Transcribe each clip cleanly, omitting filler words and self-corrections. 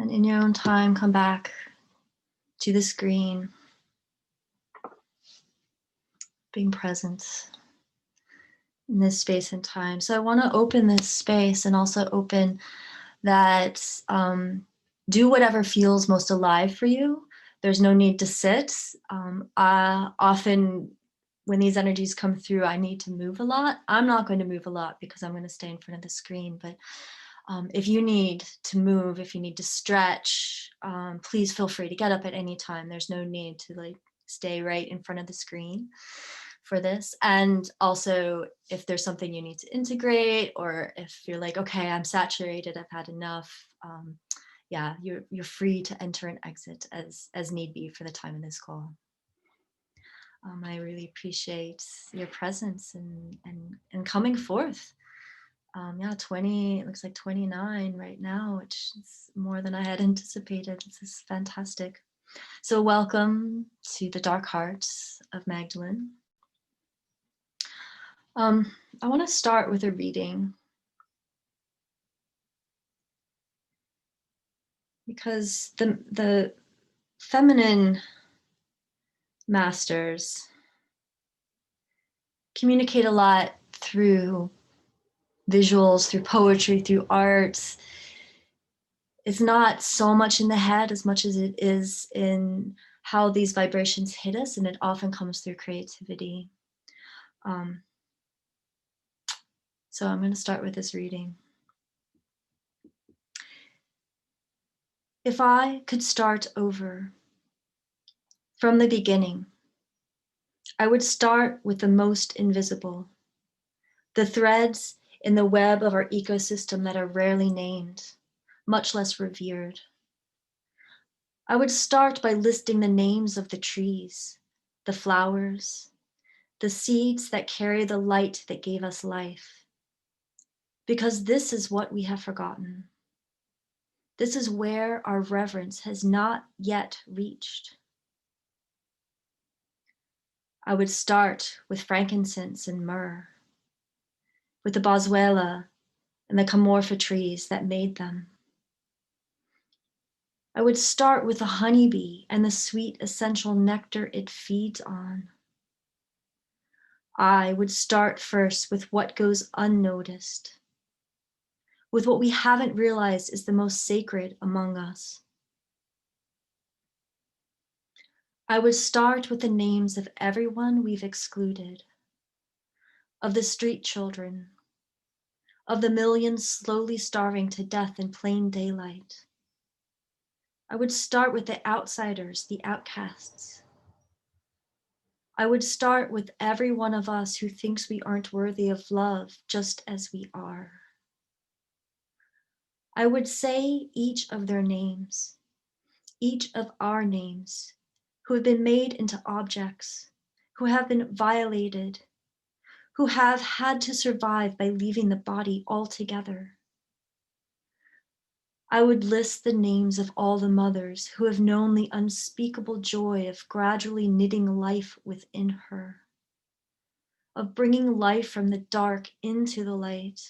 And in your own time, come back to the screen, being present in this space and time. So I want to open this space and also open that do whatever feels most alive for you. There's no need to sit. Often when these energies come through, I need to move a lot. I'm not going to move a lot because I'm going to stay in front of the screen. But if you need to move, if you need to stretch, please feel free to get up at any time. There's no need to stay right in front of the screen for this. And also, if there's something you need to integrate, or if you're like, okay, I'm saturated, I've had enough, yeah, you're free to enter and exit as need be for the time of this call. I really appreciate your presence and coming forth. Yeah, 20, it looks like 29 right now, which is more than I had anticipated. This is fantastic. So welcome to the Dark Hearts of Magdalene. I want to start with a reading because the feminine masters communicate a lot through visuals, through poetry, through arts. It's not so much in the head as much as it is in how these vibrations hit us, and it often comes through creativity. So I'm going to start with this reading. If I could start over from the beginning, I would start with the most invisible, the threads in the web of our ecosystem that are rarely named, much less revered. I would start by listing the names of the trees, the flowers, the seeds that carry the light that gave us life. Because this is what we have forgotten. This is where our reverence has not yet reached. I would start with frankincense and myrrh, with the boswellia and the camorpha trees that made them. I would start with the honeybee and the sweet essential nectar it feeds on. I would start first with what goes unnoticed, with what we haven't realized is the most sacred among us. I would start with the names of everyone we've excluded, of the street children, of the millions slowly starving to death in plain daylight. I would start with the outsiders, the outcasts. I would start with every one of us who thinks we aren't worthy of love just as we are. I would say each of their names, each of our names, who have been made into objects, who have been violated, who have had to survive by leaving the body altogether. I would list the names of all the mothers who have known the unspeakable joy of gradually knitting life within her, of bringing life from the dark into the light.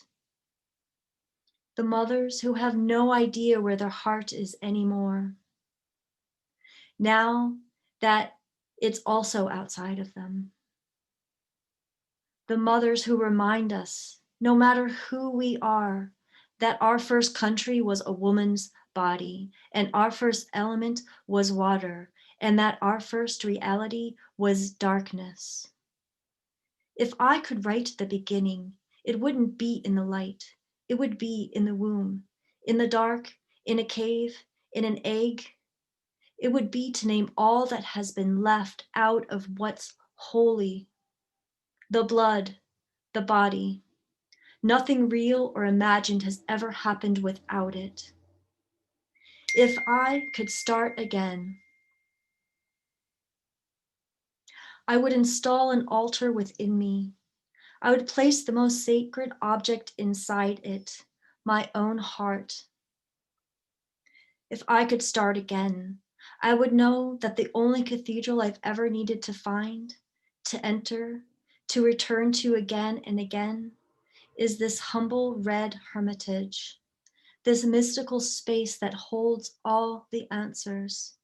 The mothers who have no idea where their heart is anymore, now that it's also outside of them. The mothers who remind us, no matter who we are, that our first country was a woman's body, and our first element was water, and that our first reality was darkness. If I could write the beginning, it wouldn't be in the light. It would be in the womb, in the dark, in a cave, in an egg. It would be to name all that has been left out of what's holy. The blood, the body. Nothing real or imagined has ever happened without it. If I could start again, I would install an altar within me. I would place the most sacred object inside it, my own heart. If I could start again, I would know that the only cathedral I've ever needed to find, to enter, to return to again and again, is this humble red hermitage, this mystical space that holds all the answers.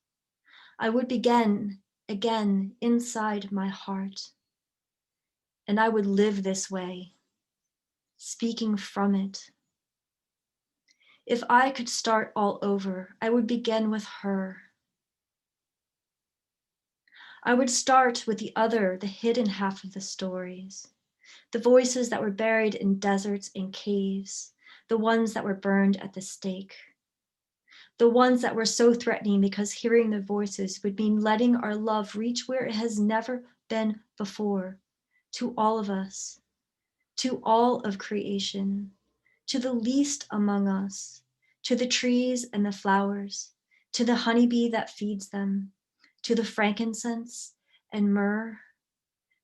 I would begin again inside my heart, and I would live this way, speaking from it. If I could start all over, I would begin with her. I would start with the other, the hidden half of the stories, the voices that were buried in deserts and caves, the ones that were burned at the stake, the ones that were so threatening because hearing their voices would mean letting our love reach where it has never been before, to all of us, to all of creation, to the least among us, to the trees and the flowers, to the honeybee that feeds them, to the frankincense and myrrh,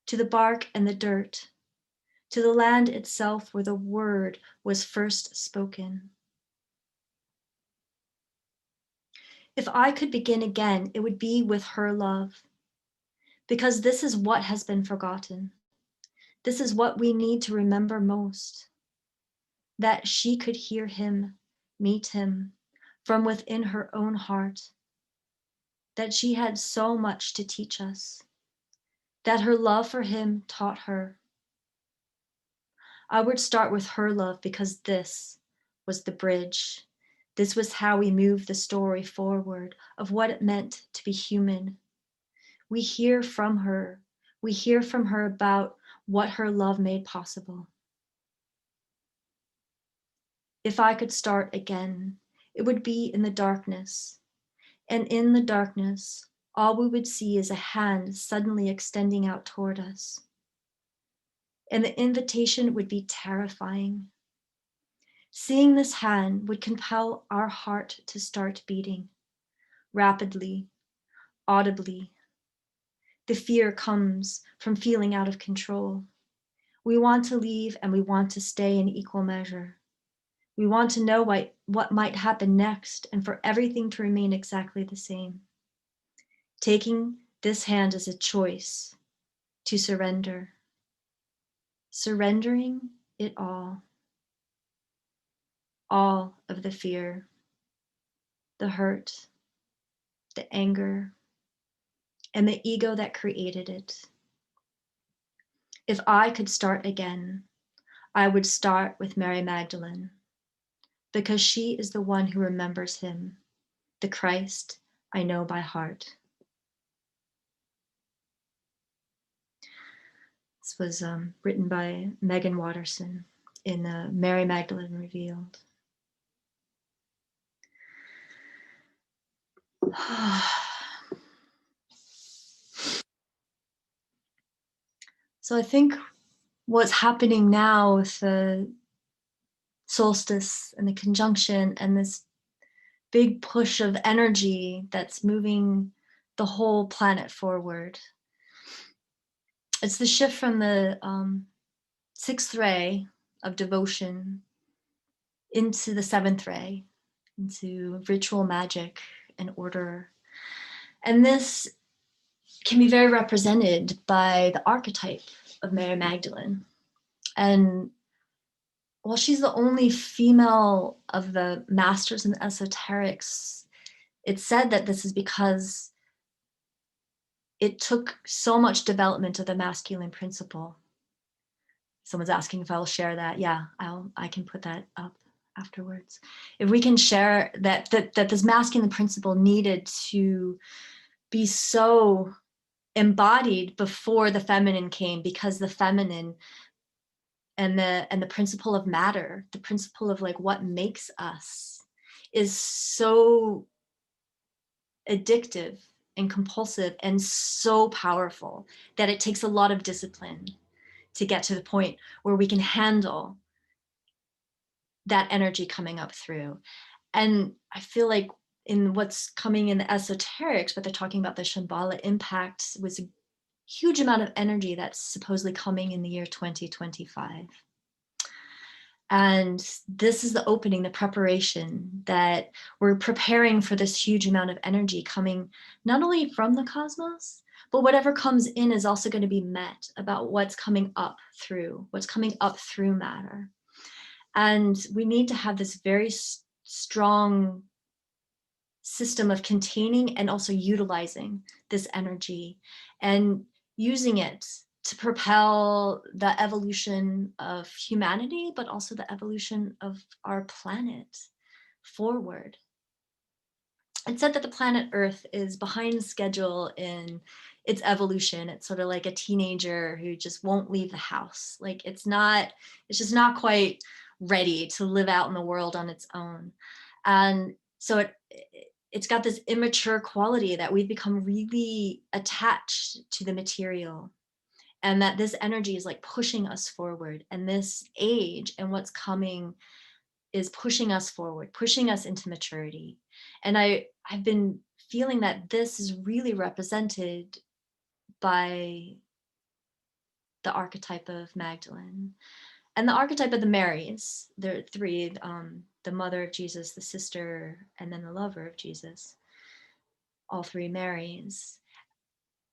to the bark and the dirt, to the land itself where the word was first spoken. If I could begin again, it would be with her love, because this is what has been forgotten. This is what we need to remember most, that she could hear him, meet him from within her own heart, that she had so much to teach us, that her love for him taught her. I would start with her love because this was the bridge. This was how we moved the story forward of what it meant to be human. We hear from her. We hear from her about what her love made possible. If I could start again, it would be in the darkness. And in the darkness, all we would see is a hand suddenly extending out toward us. And the invitation would be terrifying. Seeing this hand would compel our heart to start beating rapidly, audibly. The fear comes from feeling out of control. We want to leave and we want to stay in equal measure. We want to know what might happen next and for everything to remain exactly the same. Taking this hand as a choice to surrender. Surrendering it all of the fear, the hurt, the anger, and the ego that created it. If I could start again, I would start with Mary Magdalene, because she is the one who remembers him, the Christ I know by heart. This was written by Megan Watterson in Mary Magdalene Revealed. So I think what's happening now with the solstice and the conjunction and this big push of energy that's moving the whole planet forward, it's the shift from the sixth ray of devotion into the seventh ray, into ritual magic and order. And this can be very represented by the archetype of Mary Magdalene. And while she's the only female of the masters in esoterics, it's said that this is because it took so much development of the masculine principle. Someone's asking if I'll share that. Yeah, I can put that up afterwards. If we can share that this masculine principle needed to be so embodied before the feminine came, because the feminine and the principle of matter, the principle of like what makes us, is so addictive and compulsive and so powerful that it takes a lot of discipline to get to the point where we can handle that energy coming up through. And I feel like in what's coming in the esoterics, what they're talking about, the Shambhala impact, was a huge amount of energy that's supposedly coming in the year 2025. And this is the opening, the preparation, that we're preparing for this huge amount of energy coming not only from the cosmos, but whatever comes in is also going to be met about what's coming up through matter. And we need to have this very strong system of containing and also utilizing this energy and using it to propel the evolution of humanity, but also the evolution of our planet forward. It's said that the planet Earth is behind schedule in its evolution. It's sort of like a teenager who just won't leave the house. Like it's just not quite ready to live out in the world on its own. And so it's got this immature quality that we've become really attached to the material, and that this energy is like pushing us forward, and this age and what's coming is pushing us forward, pushing us into maturity. And I've been feeling that this is really represented by the archetype of Magdalene and the archetype of the Marys. There are three, the mother of Jesus, the sister, and then the lover of Jesus, all three Marys.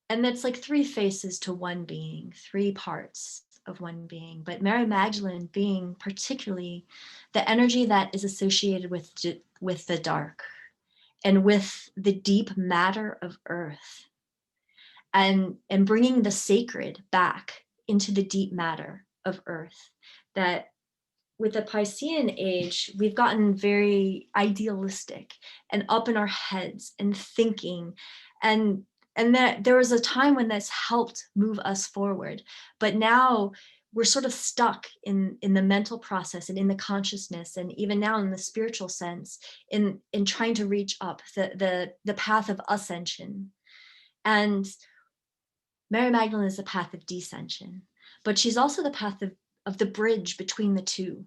And it's like three faces to one being, three parts of one being. But Mary Magdalene being particularly the energy that is associated with the dark and with the deep matter of earth, and bringing the sacred back into the deep matter of earth. That with the Piscean age, we've gotten very idealistic and up in our heads and thinking, and that there was a time when this helped move us forward, but now we're sort of stuck in the mental process and in the consciousness, and even now in the spiritual sense, in trying to reach up the path of ascension. And Mary Magdalene is the path of descension, but she's also the path of the bridge between the two,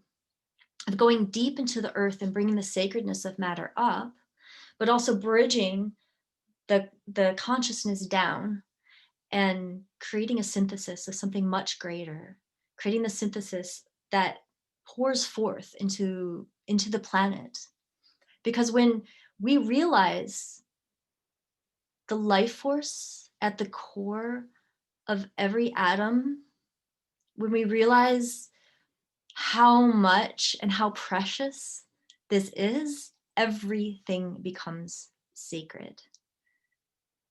of going deep into the earth and bringing the sacredness of matter up, but also bridging the consciousness down and creating a synthesis of something much greater, creating the synthesis that pours forth into the planet. Because when we realize the life force at the core of every atom, when we realize how much and how precious this is, everything becomes sacred.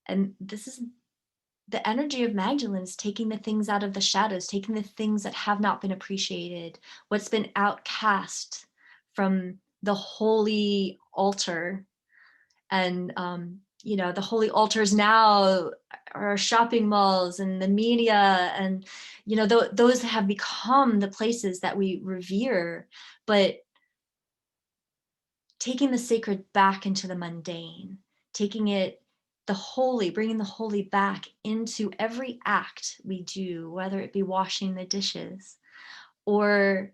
And this is the energy of Magdalene, is taking the things out of the shadows, taking the things that have not been appreciated, what's been outcast from the holy altar. And the holy altars now are shopping malls and the media, and those have become the places that we revere. But taking the sacred back into the mundane, taking it, the holy, bringing the holy back into every act we do, whether it be washing the dishes or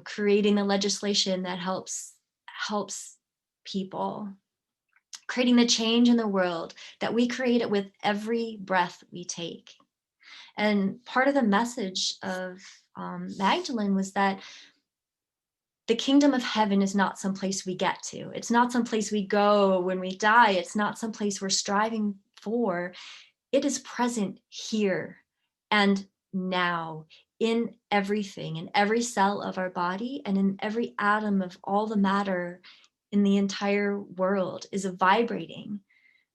creating the legislation that helps people, creating the change in the world, that we create it with every breath we take. And part of the message of Magdalene was that the kingdom of heaven is not someplace we get to. It's not someplace we go when we die. It's not someplace we're striving for. It is present here and now, in everything, in every cell of our body, and in every atom of all the matter in the entire world is vibrating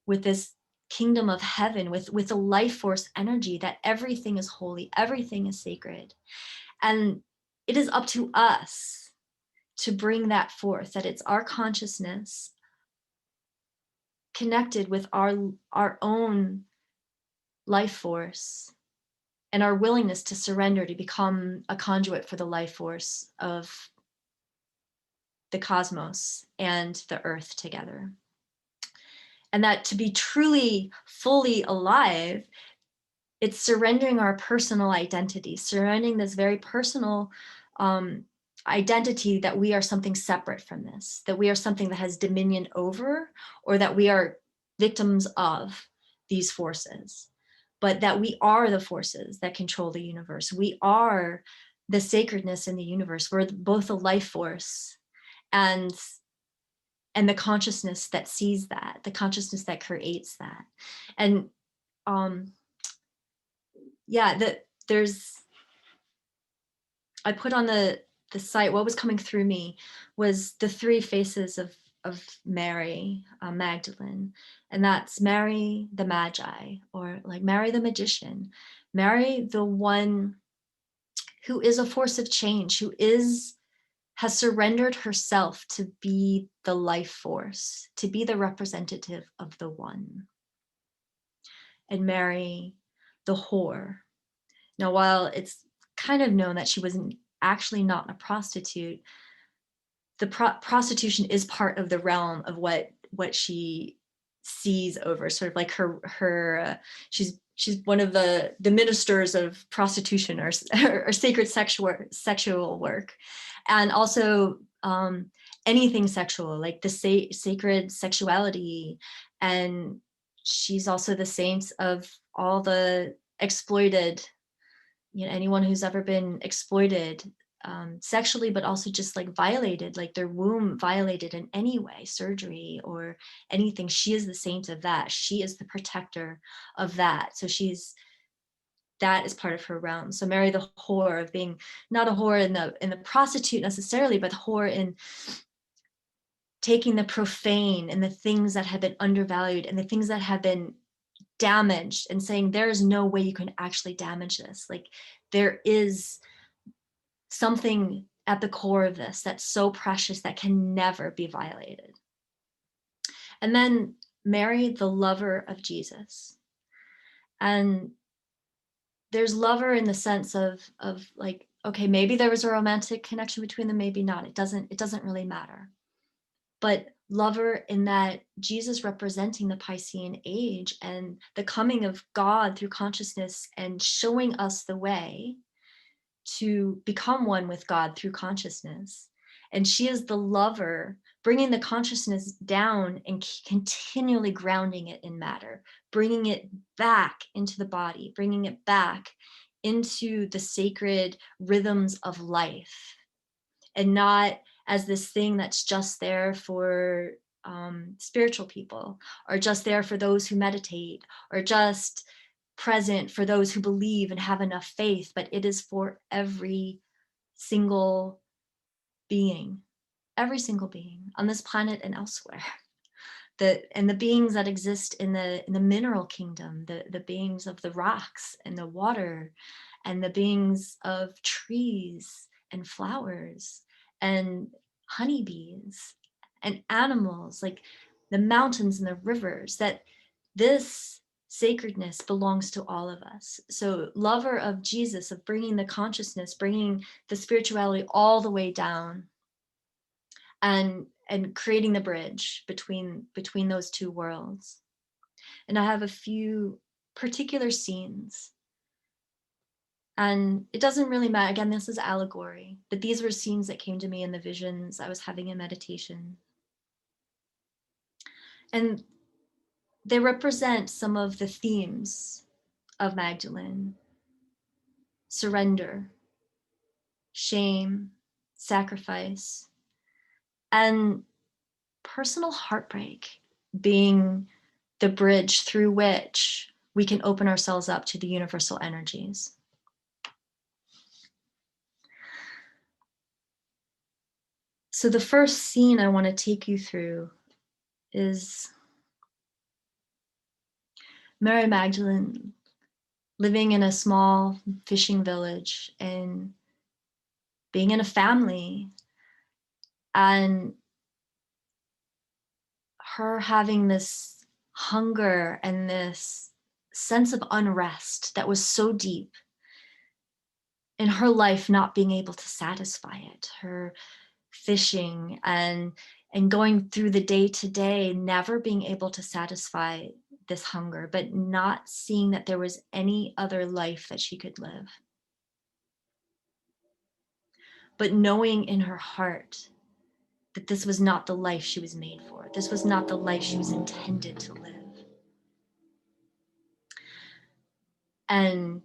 with this kingdom of heaven, with a life force energy, that everything is holy, everything is sacred. And it is up to us to bring that forth, that it's our consciousness connected with our own life force and our willingness to surrender, to become a conduit for the life force of the cosmos and the earth together. And that to be truly, fully alive, it's surrendering our personal identity, surrendering this very personal identity that we are something separate from this, that we are something that has dominion over, or that we are victims of these forces, but that we are the forces that control the universe. We are the sacredness in the universe. We're both a life force and the consciousness that sees that, the consciousness that creates that. And yeah, I put on the sight, what was coming through me was the three faces of Mary Magdalene, and that's Mary the Magi, or like Mary the magician, Mary the one who is a force of change, who has surrendered herself to be the life force, to be the representative of the one. And Mary the whore. Now, while it's kind of known that she wasn't actually not a prostitute, the prostitution is part of the realm of what she sees over, sort of like her she's one of the ministers of prostitution, or sacred sexual work, and also anything sexual, like the sacred sexuality. And she's also the saints of all the exploited, anyone who's ever been exploited sexually, but also just like violated, like their womb violated in any way, surgery or anything. She is the saint of that. She is the protector of that. So that is part of her realm. So Mary the whore, of being not a whore in the prostitute necessarily, but whore in taking the profane and the things that have been undervalued and the things that have been damaged, and saying there is no way you can actually damage this. Like, there is something at the core of this that's so precious that can never be violated. And then Mary, the lover of Jesus. And there's lover in the sense of like, okay, maybe there was a romantic connection between them, maybe not. It doesn't really matter. But lover in that Jesus representing the Piscean age and the coming of God through consciousness and showing us the way to become one with God through consciousness. And she is the lover, bringing the consciousness down and continually grounding it in matter, bringing it back into the body, bringing it back into the sacred rhythms of life, and not as this thing that's just there for spiritual people, or just there for those who meditate, or just present for those who believe and have enough faith, but it is for every single being on this planet and elsewhere. And the beings that exist in the mineral kingdom, the beings of the rocks and the water, and the beings of trees and flowers and honeybees and animals, like the mountains and the rivers, that this sacredness belongs to all of us. So lover of Jesus, of bringing the consciousness, bringing the spirituality all the way down, and creating the bridge between those two worlds. And I have a few particular scenes, and it doesn't really matter. Again, this is allegory, but these were scenes that came to me in the visions I was having in meditation. And they represent some of the themes of Magdalene: surrender, shame, sacrifice, and personal heartbreak being the bridge through which we can open ourselves up to the universal energies. So the first scene I want to take you through is Mary Magdalene living in a small fishing village and being in a family, and her having this hunger and this sense of unrest that was so deep in her life, not being able to satisfy it. Her fishing and going through the day to day, never being able to satisfy this hunger, but not seeing that there was any other life that she could live. But knowing in her heart that this was not the life she was made for. This was not the life she was intended to live. And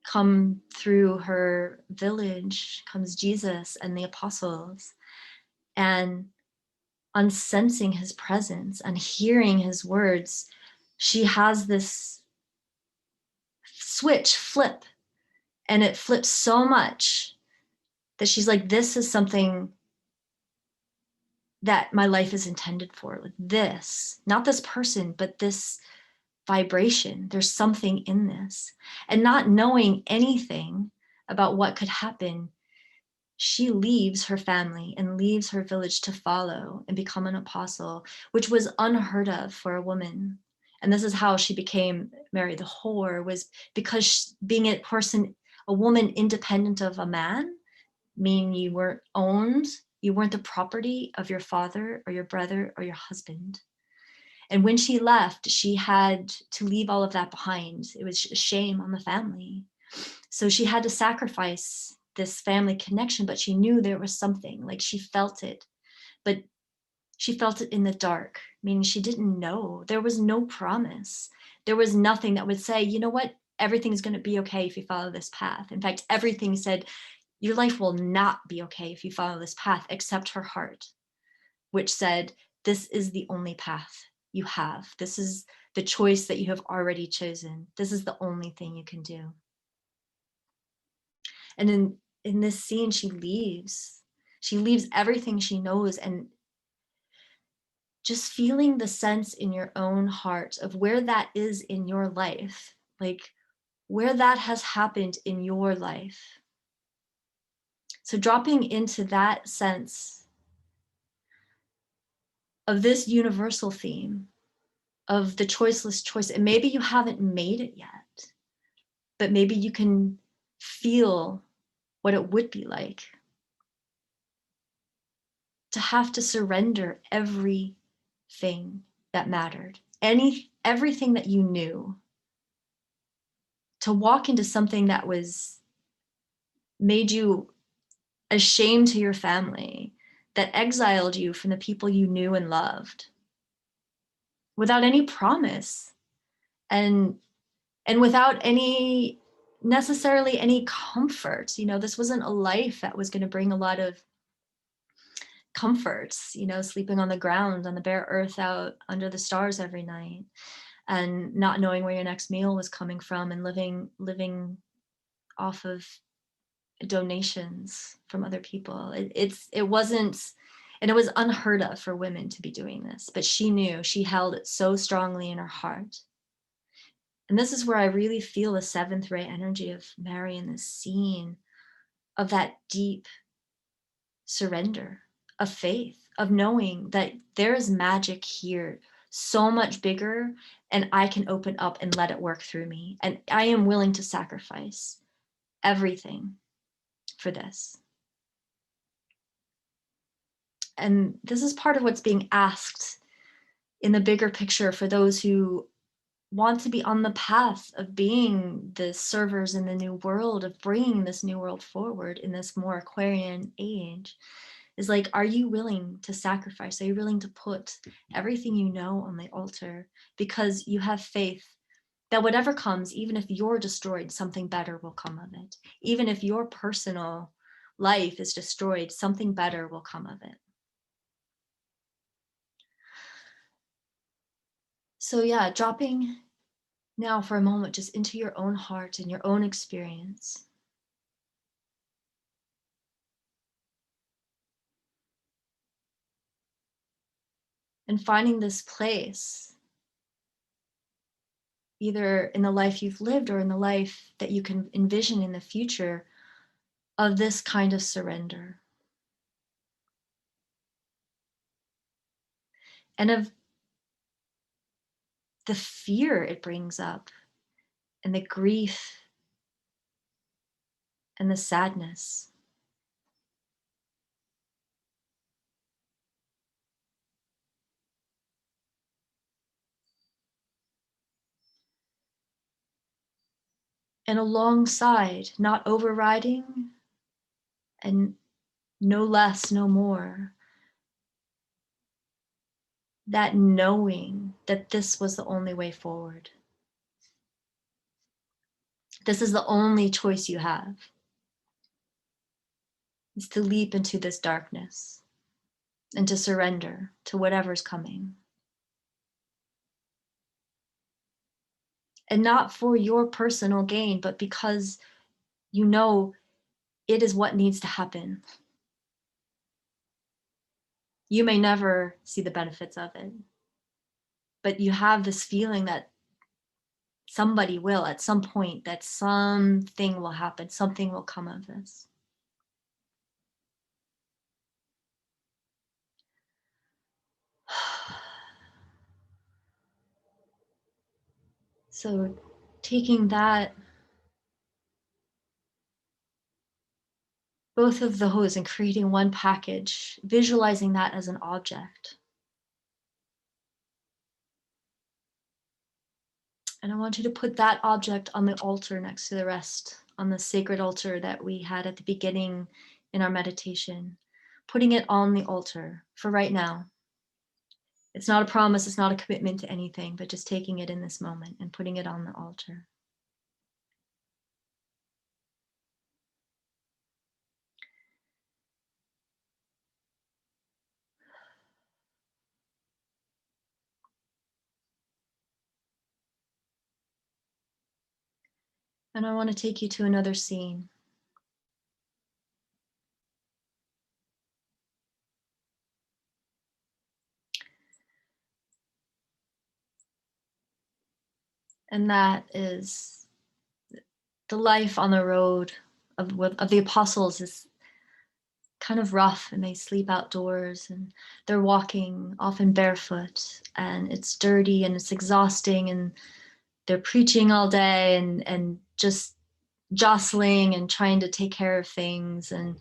come through her village comes Jesus and the apostles, and on sensing his presence and hearing his words, she has this switch flip, and it flips so much that she's like, this is something that my life is intended for. Like this, not this person, but this vibration. There's something in this. And not knowing anything about what could happen, she leaves her family and leaves her village to follow and become an apostle, which was unheard of for a woman. And this is how she became Mary the whore, was because being a woman independent of a man, mean you weren't owned, you weren't the property of your father or your brother or your husband. And when she left, she had to leave all of that behind. It was a shame on the family. So she had to sacrifice this family connection, but she knew there was something, like she felt it, but she felt it in the dark, meaning she didn't know. There was no promise. There was nothing that would say, you know what, everything's going to be okay if you follow this path. In fact, everything said, your life will not be okay if you follow this path, except her heart, which said, this is the only path you have. This is the choice that you have already chosen. This is the only thing you can do. And in this scene, she leaves everything she knows, and just feeling the sense in your own heart of where that is in your life, like where that has happened in your life. So dropping into that sense of this universal theme of the choiceless choice, and maybe you haven't made it yet, but maybe you can feel what it would be like to have to surrender everything that mattered, everything that you knew, to walk into something that was made you ashamed to your family, that exiled you from the people you knew and loved, without any promise, and without any necessarily any comfort. This wasn't a life that was going to bring a lot of comforts, sleeping on the ground, on the bare earth, out under the stars every night, and not knowing where your next meal was coming from, and living off of donations from other people. It wasn't, and it was unheard of for women to be doing this, but she knew, she held it so strongly in her heart. And this is where I really feel the seventh ray energy of Mary in this scene, of that deep surrender, of faith, of knowing that there is magic here, so much bigger, and I can open up and let it work through me. And I am willing to sacrifice everything for this. And this is part of what's being asked in the bigger picture for those who want to be on the path of being the servers in the new world, of bringing this new world forward in this more Aquarian age, is like, are you willing to sacrifice? Are you willing to put everything you know on the altar, because you have faith that whatever comes, even if you're destroyed, something better will come of it. Even if your personal life is destroyed, something better will come of it. So yeah, dropping now for a moment just into your own heart and your own experience. And finding this place, either in the life you've lived or in the life that you can envision in the future, of this kind of surrender. And of the fear it brings up, and the grief, and the sadness. And alongside, not overriding, and no less, no more, that knowing that this was the only way forward. This is the only choice you have, is to leap into this darkness and to surrender to whatever's coming. And not for your personal gain, but because you know it is what needs to happen. You may never see the benefits of it, but you have this feeling that somebody will at some point, that something will happen, something will come of this. So taking that, both of those, and creating one package, visualizing that as an object. And I want you to put that object on the altar next to the rest, on the sacred altar that we had at the beginning in our meditation. Putting it on the altar for right now. It's not a promise, it's not a commitment to anything, but just taking it in this moment and putting it on the altar. And I want to take you to another scene. And that is the life on the road of the apostles is kind of rough, and they sleep outdoors and they're walking often barefoot, and it's dirty and it's exhausting, and they're preaching all day and just jostling and trying to take care of things, and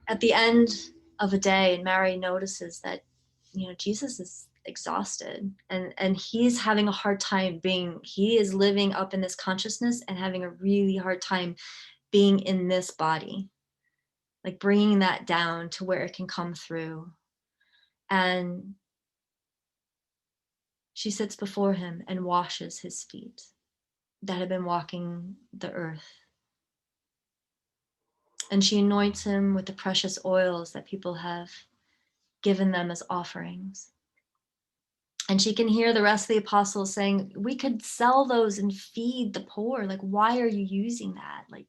at the end of a day, and Mary notices that, you know, Jesus is exhausted, and he's having a hard time he is living up in this consciousness and having a really hard time being in this body, like bringing that down to where it can come through. And she sits before him and washes his feet that had been walking the earth. And she anoints him with the precious oils that people have given them as offerings. And she can hear the rest of the apostles saying, we could sell those and feed the poor. Like, why are you using that? Like,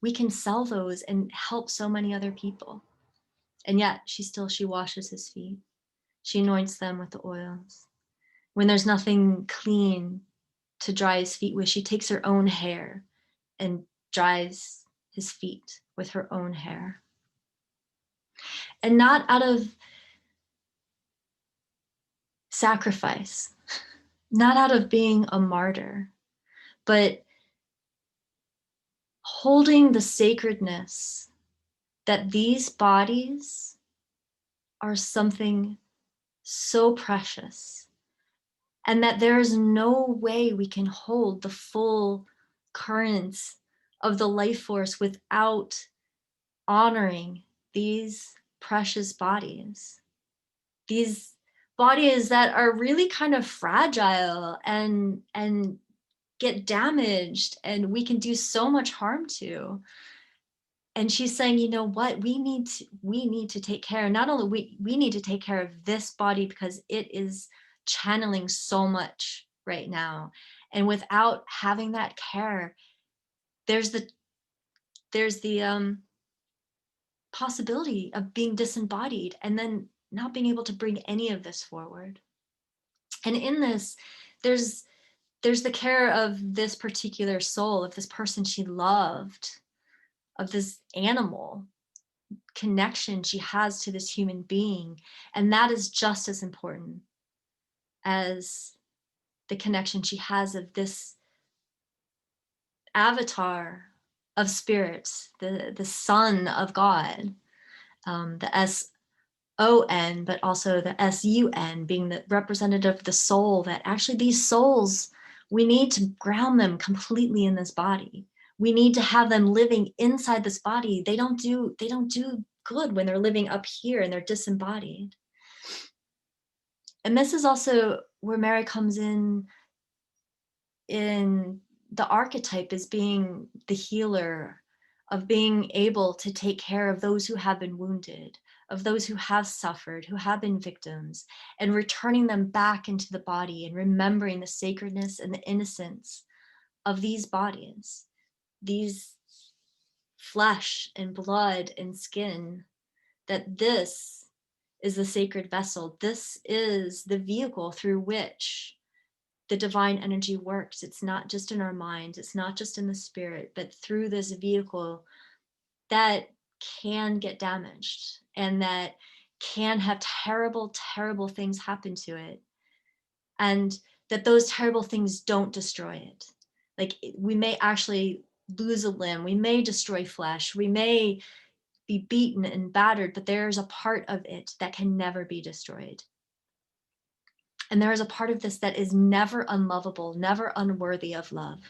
we can sell those and help so many other people. And yet she washes his feet. She anoints them with the oils. When there's nothing clean to dry his feet with, she takes her own hair and dries his feet with her own hair. And not out of sacrifice, not out of being a martyr, but holding the sacredness that these bodies are something so precious, and that there is no way we can hold the full currents of the life force without honoring these precious bodies. These bodies that are really kind of fragile and get damaged, and we can do so much harm to. And she's saying, you know what, we need to take care. Not only we need to take care of this body because it is channeling so much right now. And without having that care, there's the possibility of being disembodied and then not being able to bring any of this forward. And in this, there's the care of this particular soul, of this person she loved, of this animal connection she has to this human being. And that is just as important as the connection she has of this avatar of spirits, the Son of God, the SON, but also the SUN being the representative of the soul, that actually these souls, we need to ground them completely in this body. We need to have them living inside this body. They don't do good when they're living up here and they're disembodied. And this is also where Mary comes in the archetype as being the healer, of being able to take care of those who have been wounded, of those who have suffered, who have been victims, and returning them back into the body and remembering the sacredness and the innocence of these bodies, these flesh and blood and skin, that this is the sacred vessel. This is the vehicle through which the divine energy works. It's not just in our minds, it's not just in the spirit, but through this vehicle that can get damaged and that can have terrible, terrible things happen to it. And that those terrible things don't destroy it. Like, we may actually lose a limb, we may destroy flesh, we may be beaten and battered, but there's a part of it that can never be destroyed. And there is a part of this that is never unlovable, never unworthy of love.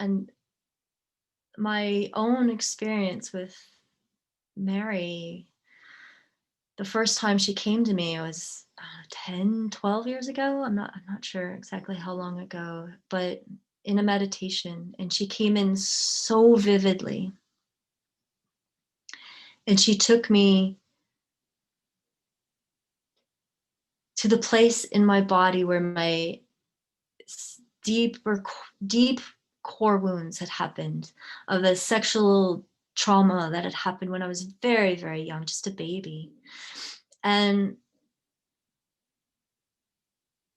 And my own experience with Mary, the first time she came to me, it was 10, 12 years ago. I'm not sure exactly how long ago, but in a meditation, and she came in so vividly. And she took me to the place in my body where my deep core wounds had happened, of a sexual trauma that had happened when I was very, very young, just a baby. And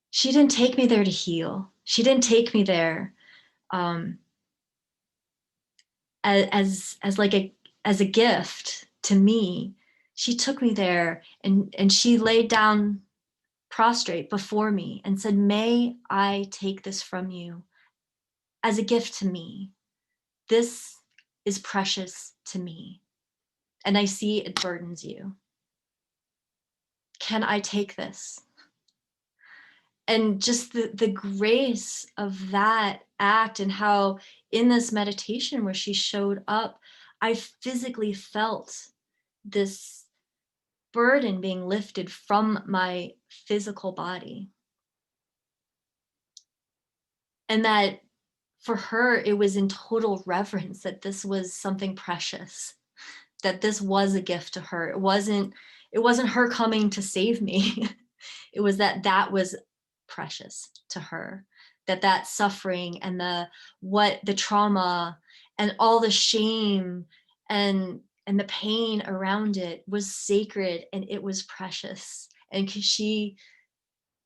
she didn't take me there to heal. She didn't take me there as a gift to me. She took me there, and she laid down prostrate before me and said, "May I take this from you as a gift to me? This is precious to me, and I see it burdens you. Can I take this?" And just the grace of that act, and how in this meditation where she showed up, I physically felt this burden being lifted from my physical body. And that for her, it was in total reverence that this was something precious, that this was a gift to her. It wasn't her coming to save me. It was that was precious to her, that suffering and the trauma and all the shame and the pain around it was sacred, and it was precious. And she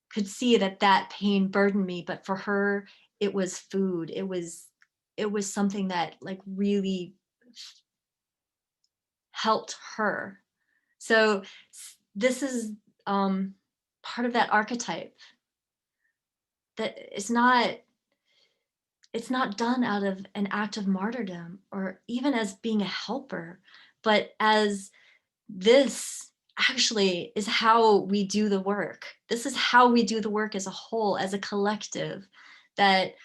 could see that pain burdened me, but for her, it was food. It was something that, like, really helped her. So this is part of that archetype, that it's not done out of an act of martyrdom or even as being a helper, but as this actually is how we do the work. This is how we do the work as a whole, as a collective, that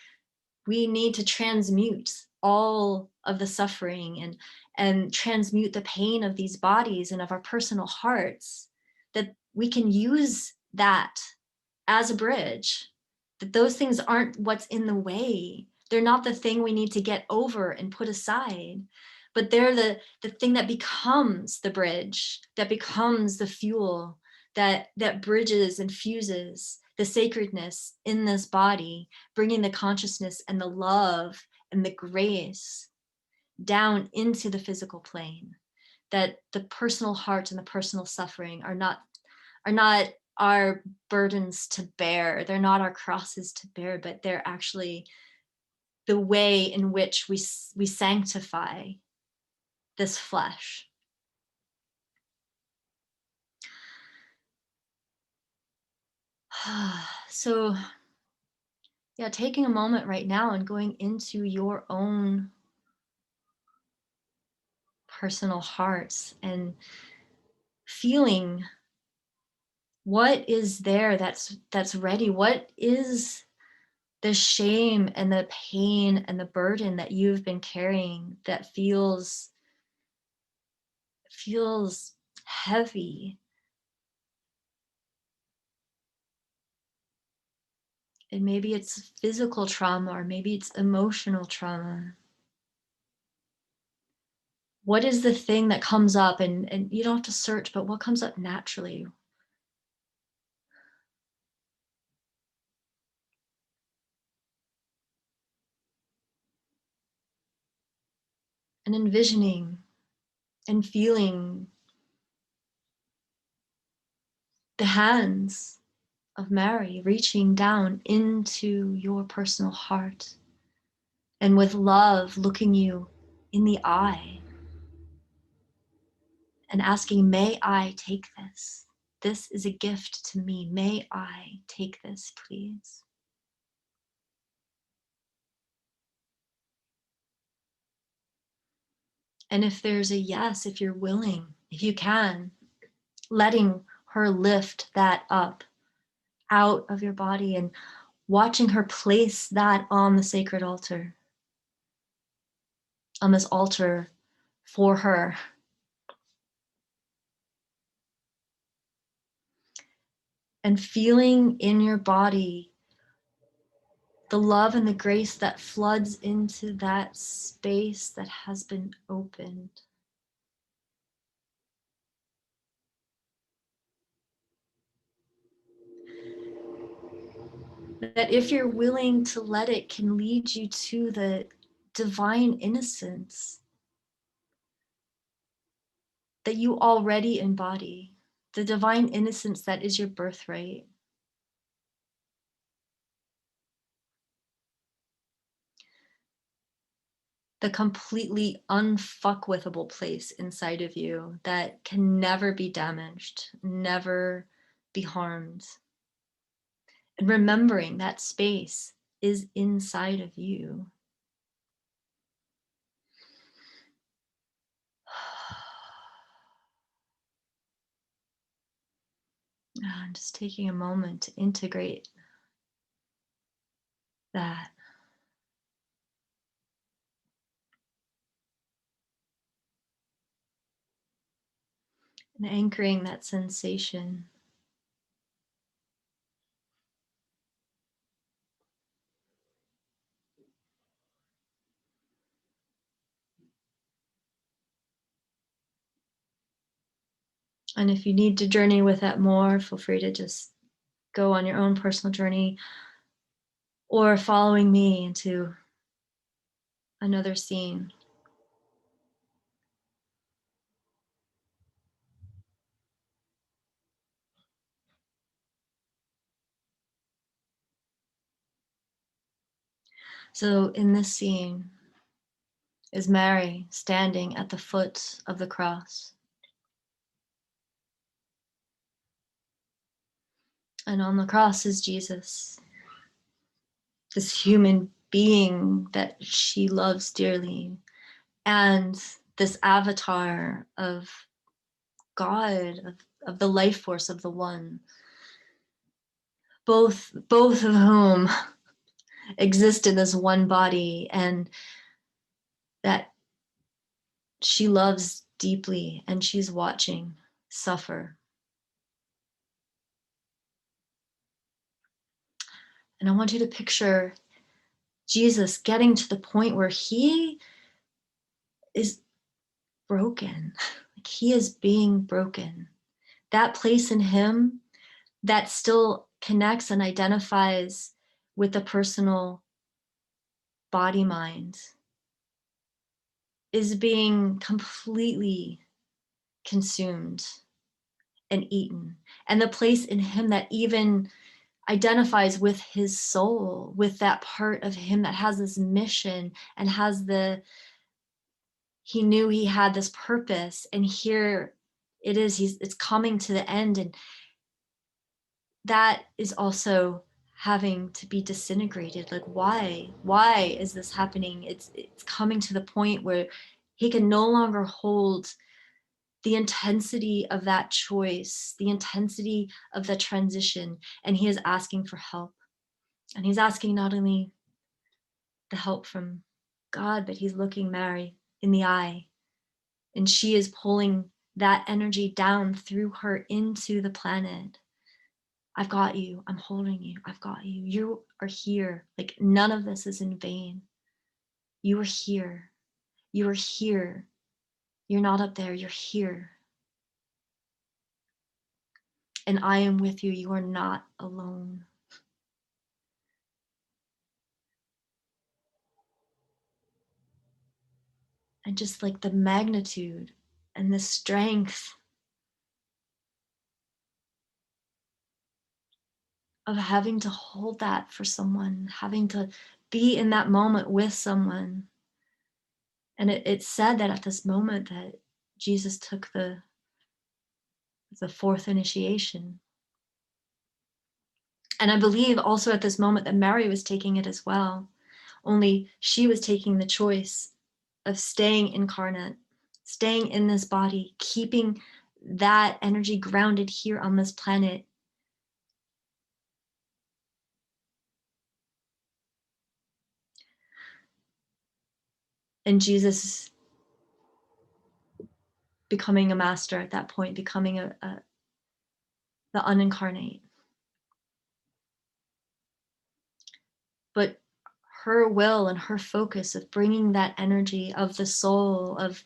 we need to transmute all of the suffering and transmute the pain of these bodies and of our personal hearts, that we can use that as a bridge, that those things aren't what's in the way. They're not the thing we need to get over and put aside, but they're the thing that becomes the bridge, that becomes the fuel, that bridges and fuses the sacredness in this body, bringing the consciousness and the love and the grace down into the physical plane. That the personal heart and the personal suffering are not our burdens to bear. They're not our crosses to bear, but they're actually the way in which we sanctify this flesh. So, yeah, taking a moment right now and going into your own personal hearts and feeling what is there that's ready. What is the shame and the pain and the burden that you've been carrying that feels heavy? And maybe it's physical trauma, or maybe it's emotional trauma. What is the thing that comes up, and you don't have to search, but what comes up naturally? and envisioning and feeling the hands of Mary reaching down into your personal heart and with love looking you in the eye and asking, may I take this? This is a gift to me. May I take this, please? And if there's a yes, if you're willing, if you can, letting her lift that up out of your body and watching her place that on the sacred altar, on this altar for her. And feeling in your body the love and the grace that floods into that space that has been opened. That if you're willing to let it, can lead you to the divine innocence that you already embody, the divine innocence that is your birthright. The completely unfuckwithable place inside of you that can never be damaged, never be harmed. And remembering that space is inside of you. And just taking a moment to integrate that. And anchoring that sensation. And if you need to journey with that more, feel free to just go on your own personal journey or following me into another scene. So in this scene is Mary standing at the foot of the cross. And on the cross is Jesus, this human being that she loves dearly, and this avatar of God, of the life force of the One, both of whom exist in this one body, and that she loves deeply, and she's watching suffer. And I want you to picture Jesus getting to the point where he is broken, like he is being broken. That place in him that still connects and identifies with the personal body mind is being completely consumed and eaten. And the place in him that even identifies with his soul, with that part of him that has this mission and has he knew he had this purpose, and here it is, it's coming to the end, and that is also having to be disintegrated. Like, why is this happening? It's coming to the point where he can no longer hold the intensity of that choice, the intensity of the transition, and he is asking for help. And he's asking not only the help from God, but he's looking Mary in the eye, and she is pulling that energy down through her into the planet. I've got you. I'm holding you. I've got you. You are here. Like, none of this is in vain. You are here. You are here. You're not up there. You're here. And I am with you. You are not alone. And just like the magnitude and the strength of having to hold that for someone, having to be in that moment with someone. And it's said that at this moment that Jesus took the fourth initiation. And I believe also at this moment that Mary was taking it as well, only she was taking the choice of staying incarnate, staying in this body, keeping that energy grounded here on this planet. And Jesus becoming a master at that point, becoming the unincarnate. But her will and her focus of bringing that energy of the soul, of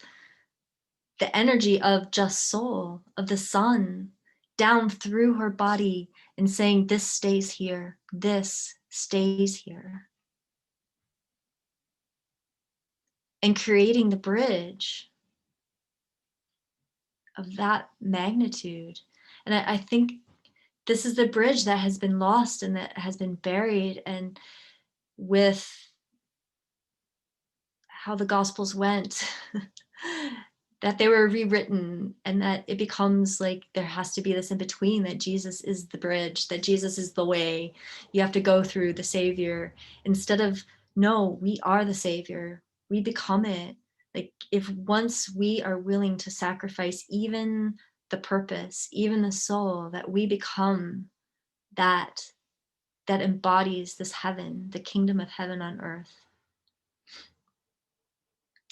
the energy of just soul, of the sun, down through her body and saying, this stays here, this stays here. And creating the bridge of that magnitude. And I think this is the bridge that has been lost and that has been buried. And with how the Gospels went, that they were rewritten, and that it becomes like there has to be this in between, that Jesus is the bridge, that Jesus is the way. You have to go through the Savior instead of, no, we are the Savior. We become it. Like, if once we are willing to sacrifice even the purpose, even the soul, that we become that embodies this heaven, the kingdom of heaven on earth.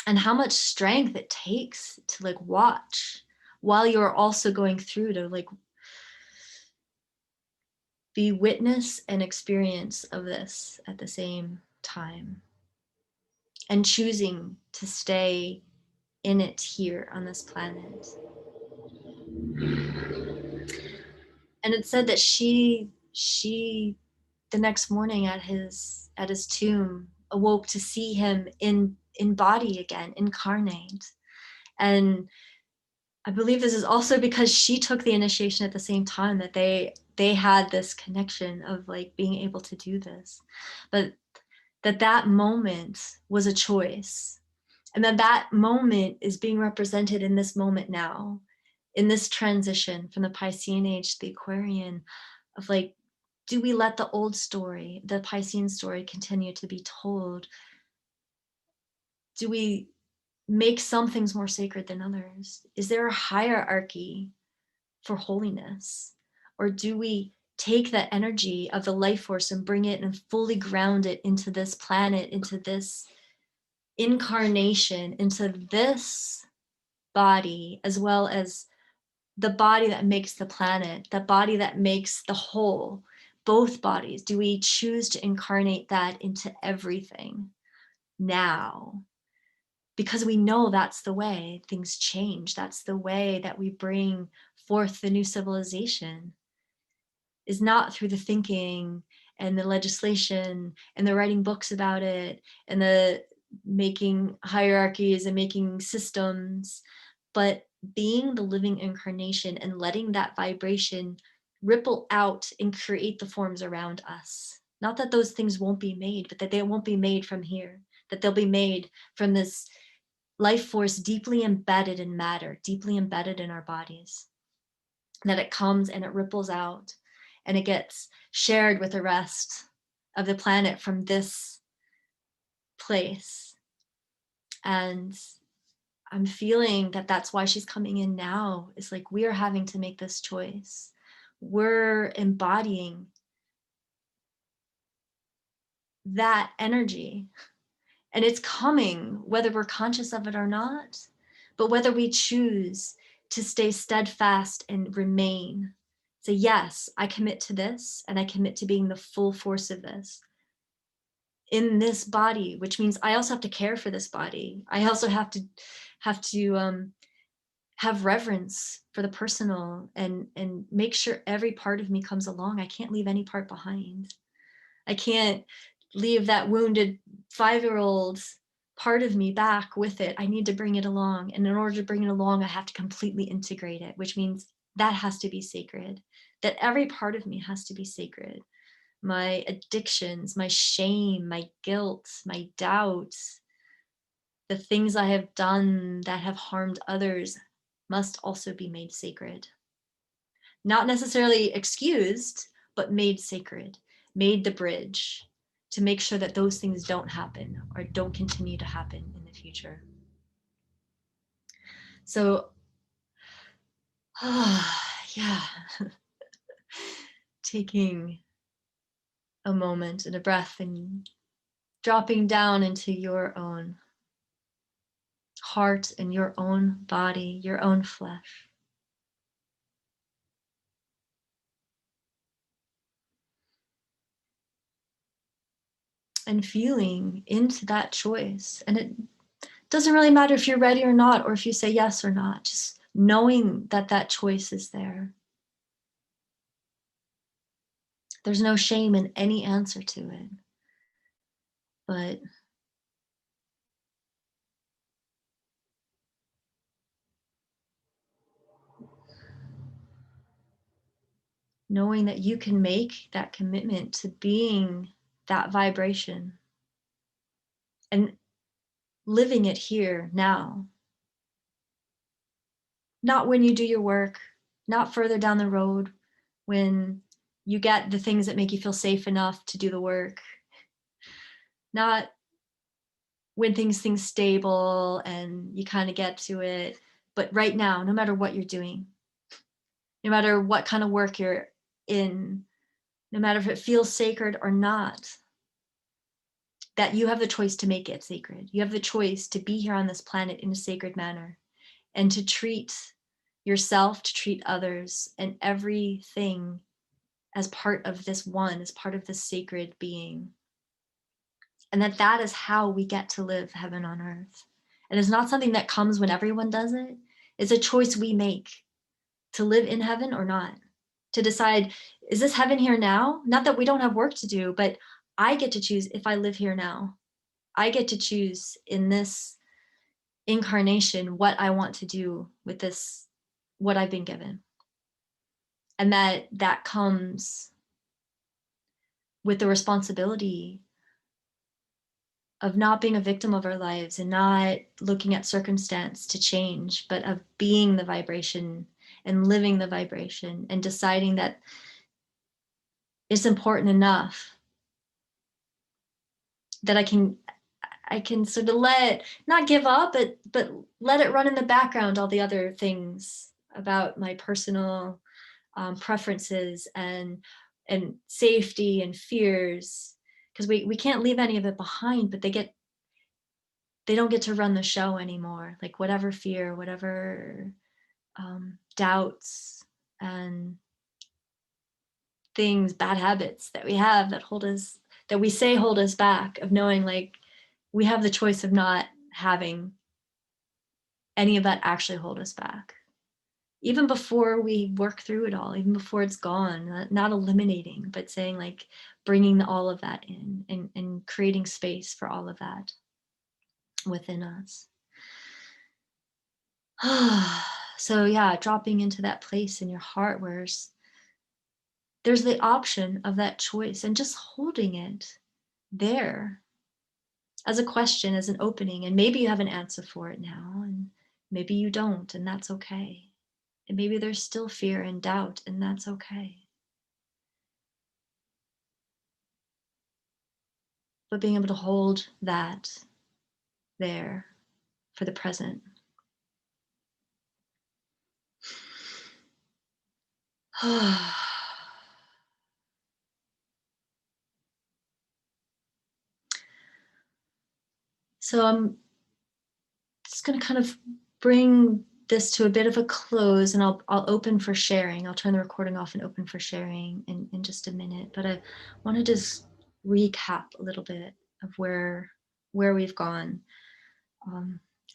And how much strength it takes to like watch while you're also going through, to like be witness and experience of this at the same time, and choosing to stay in it here on this planet. And it said that she the next morning at his tomb awoke to see him in body again, incarnate. And I believe this is also because she took the initiation at the same time, that they had this connection of like being able to do this. But that moment was a choice. And that moment is being represented in this moment now, in this transition from the Piscean age to the Aquarian, of like, do we let the old story, the Piscean story, continue to be told? Do we make some things more sacred than others? Is there a hierarchy for holiness? Or do we take that energy of the life force and bring it and fully ground it into this planet, into this incarnation, into this body, as well as the body that makes the planet, the body that makes the whole, both bodies? Do we choose to incarnate that into everything now? Because we know that's the way things change. That's the way that we bring forth the new civilization, is not through the thinking and the legislation and the writing books about it and the making hierarchies and making systems, but being the living incarnation and letting that vibration ripple out and create the forms around us. Not that those things won't be made, but that they won't be made from here, that they'll be made from this life force deeply embedded in matter, deeply embedded in our bodies, that it comes and it ripples out and it gets shared with the rest of the planet from this place. And I'm feeling that that's why she's coming in now. Is like, we are having to make this choice. We're embodying that energy, and it's coming whether we're conscious of it or not. But whether we choose to stay steadfast and remain, say, yes, I commit to this, and I commit to being the full force of this in this body, which means I also have to care for this body. I also have to have reverence for the personal, and make sure every part of me comes along. I can't leave any part behind. I can't leave that wounded 5-year-old part of me back with it, I need to bring it along. And in order to bring it along, I have to completely integrate it, which means that has to be sacred, that every part of me has to be sacred. My addictions, my shame, my guilt, my doubts, the things I have done that have harmed others must also be made sacred. Not necessarily excused, but made sacred, made the bridge to make sure that those things don't happen or don't continue to happen in the future. So, yeah, taking a moment and a breath and dropping down into your own heart and your own body, your own flesh. And feeling into that choice. And it doesn't really matter if you're ready or not, or if you say yes or not, just knowing that that choice is there. There's no shame in any answer to it. But knowing that you can make that commitment to being that vibration and living it here now. Not when you do your work, not further down the road when you get the things that make you feel safe enough to do the work, not when things stable and you kind of get to it, but right now, no matter what you're doing, no matter what kind of work you're in, no matter if it feels sacred or not, that you have the choice to make it sacred. You have the choice to be here on this planet in a sacred manner and to treat yourself, to treat others and everything as part of this one, as part of this sacred being. And that is how we get to live heaven on earth. And it's not something that comes when everyone does it. It's a choice we make to live in heaven or not, to decide, is this heaven here now? Not that we don't have work to do, but I get to choose if I live here now. I get to choose in this incarnation what I want to do with this, what I've been given. And that comes with the responsibility of not being a victim of our lives and not looking at circumstance to change, but of being the vibration and living the vibration and deciding that it's important enough that I can sort of not give up, but let it run in the background, all the other things about my personal preferences and safety and fears, because we can't leave any of it behind, but they don't get to run the show anymore. Like whatever fear, whatever doubts and things, bad habits that we have that hold us, that we say hold us back, of knowing like we have the choice of not having any of that actually hold us back. Even before we work through it all, even before it's gone, not eliminating, but saying like bringing all of that in and creating space for all of that within us. So yeah, dropping into that place in your heart where there's the option of that choice and just holding it there as a question, as an opening. And maybe you have an answer for it now, and maybe you don't, and that's okay. And maybe there's still fear and doubt, and that's okay. But being able to hold that there for the present. So I'm just going to kind of bring this to a bit of a close, and I'll open for sharing. I'll turn the recording off and open for sharing in just a minute. But I want to just recap a little bit of where we've gone.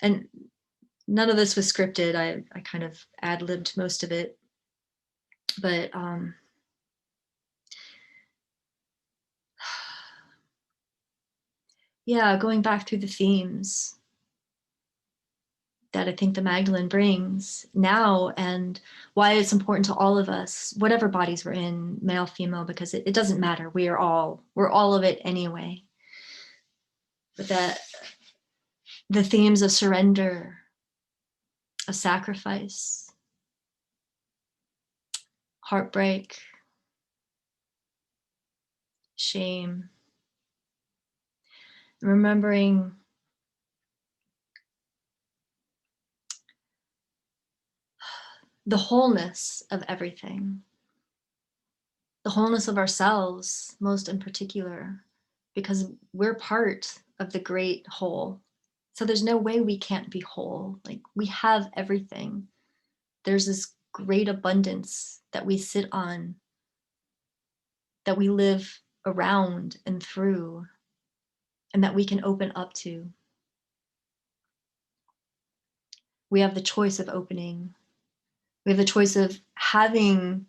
And none of this was scripted. I kind of ad-libbed most of it. But yeah, going back through the themes that I think the Magdalene brings now, and why it's important to all of us, whatever bodies we're in, male, female, because it doesn't matter. We're all of it anyway. But that the themes of surrender, of sacrifice, heartbreak, shame, remembering the wholeness of everything, the wholeness of ourselves, most in particular, because we're part of the great whole. So there's no way we can't be whole. Like, we have everything. There's this great abundance that we sit on, that we live around and through, and that we can open up to. We have the choice of opening. We have the choice of having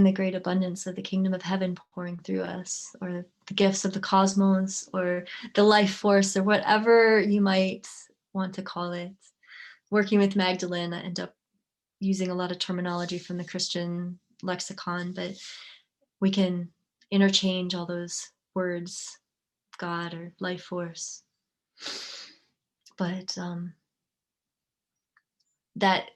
the great abundance of the kingdom of heaven pouring through us, or the gifts of the cosmos, or the life force, or whatever you might want to call it. Working with Magdalene, I end up using a lot of terminology from the Christian lexicon, but we can interchange all those words, God or life force. But that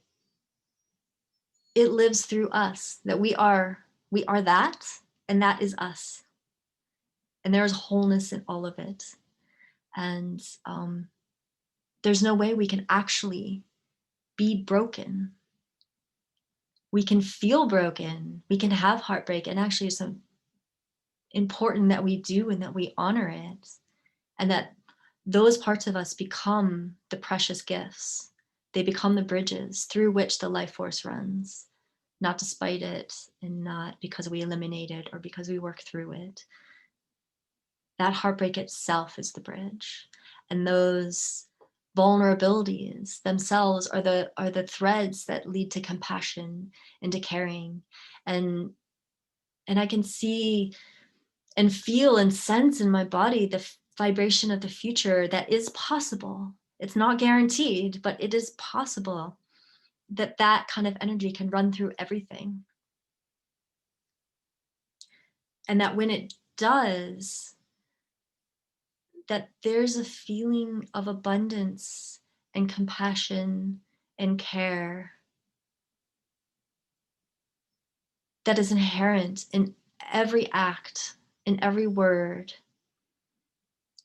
it lives through us, that we are that, and that is us. And there's wholeness in all of it. And there's no way we can actually be broken. We can feel broken. We can have heartbreak. And actually, it's important that we do, and that we honor it. And that those parts of us become the precious gifts. They become the bridges through which the life force runs, not despite it, and not because we eliminate it or because we work through it. That heartbreak itself is the bridge. And those vulnerabilities themselves are the threads that lead to compassion and to caring. And I can see and feel and sense in my body the vibration of the future that is possible. It's not guaranteed, but it is possible that that kind of energy can run through everything. And that when it does, that there's a feeling of abundance and compassion and care that is inherent in every act, in every word,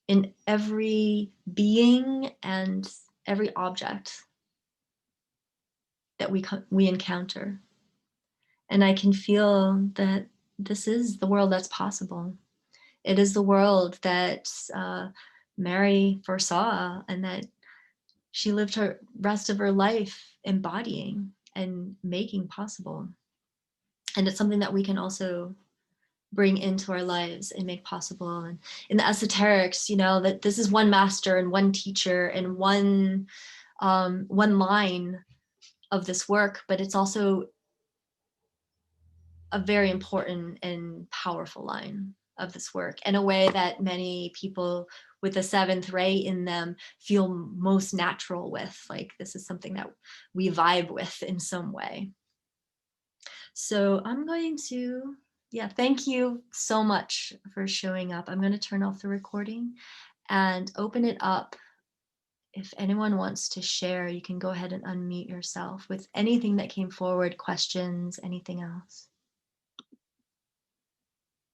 in every being and every object that we encounter. And I can feel that this is the world that's possible. It is the world that Mary foresaw, and that she lived her rest of her life embodying and making possible. And it's something that we can also bring into our lives and make possible. And in the esoterics, that this is one master and one teacher and one line of this work, but it's also a very important and powerful line of this work, in a way that many people with the seventh ray in them feel most natural with. Like, this is something that we vibe with in some way. So I'm going to, thank you so much for showing up. I'm going to turn off the recording and open it up. If anyone wants to share, you can go ahead and unmute yourself with anything that came forward, questions, anything else.